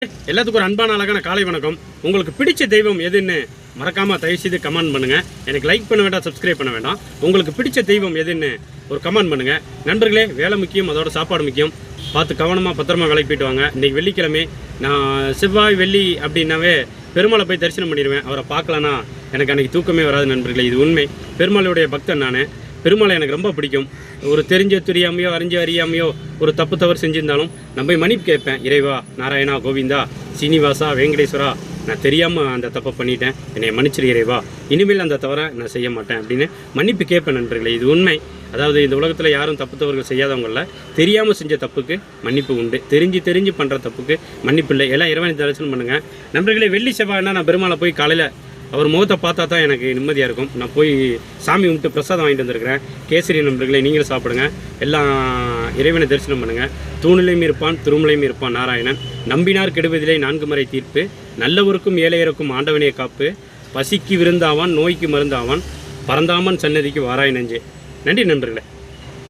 எல்லாத்துக்கும் ஒரு அன்பான அழகான காலை வணக்கம். உங்களுக்கு பிடிச்ச தெய்வம் எதுன்னு மறக்காம தயவு செய்து கமெண்ட் பண்ணுங்க. எனக்கு லைக் பண்ண வேண்டாம், சப்ஸ்கிரைப் பண்ண வேண்டாம். உங்களுக்கு பிடிச்ச தெய்வம் எதுன்னு ஒரு கமெண்ட் பண்ணுங்க. நண்பர்களே, வேலை முக்கியம், அதோட சாப்பாடு முக்கியம். பார்த்து கவனமாக பத்திரமா வேலைக்கு போயிட்டு வாங்க. இன்றைக்கி வெள்ளிக்கிழமை. நான் செவ்வாய் வெள்ளி அப்படின்னாவே பெருமாளை போய் தரிசனம் பண்ணிடுவேன். அவரை பார்க்கலன்னா எனக்கு அன்றைக்கி தூக்கமே வராது நண்பர்களே. இது உண்மை. பெருமாளுடைய பக்தன் நான். பெருமாளை எனக்கு ரொம்ப பிடிக்கும். ஒரு தெரியாமையோ அறியாமையோ ஒரு தப்பு தவறு செஞ்சிருந்தாலும் நான் போய் மன்னிப்பு கேட்பேன். இறைவா, நாராயணா, கோவிந்தா, சீனிவாசா, வெங்கடேஸ்வரா, நான் தெரியாமல் அந்த தப்பை பண்ணிட்டேன், என்னை மன்னிச்சிரு இறைவா, இனிமேல் அந்த தவறை நான் செய்ய மாட்டேன் அப்படின்னு மன்னிப்பு கேட்பேன் நண்பர்களே. இது உண்மை. அதாவது இந்த உலகத்தில் யாரும் தப்பு தவறுகள் செய்யாதவங்கள தெரியாமல் செஞ்ச தப்புக்கு மன்னிப்பு உண்டு. தெரிஞ்சு பண்ணுற தப்புக்கு மன்னிப்பு இல்லை. எல்லாம் இறைவனை தரிசனம் பண்ணுங்கள் நண்பர்களே. வெள்ளி செவ்வாய்னா நான் பெருமாளை போய் காலையில் அவர் முகத்தை பார்த்தா தான் எனக்கு நிம்மதியாக இருக்கும். நான் போய் சாமி கும்பிட்டு பிரசாதம் வாங்கிட்டு வந்திருக்கிறேன். கேசரி நண்பர்களே, நீங்களும் சாப்பிடுங்க. எல்லாம் இறைவனை தரிசனம் பண்ணுங்கள். தூணிலையும் இருப்பான், திருமலையும் இருப்பான் நாராயணன். நம்பினார் கெடுவதிலே 4 முறை தீர்ப்பு. நல்லவருக்கும் ஏழையருக்கும் ஆண்டவனே காப்பு. பசிக்கு விருந்தாவான், நோய்க்கு மருந்தாவான், பரந்தாமன் சன்னதிக்கு வாராய் நெஞ்சே. நன்றி நண்பர்களே.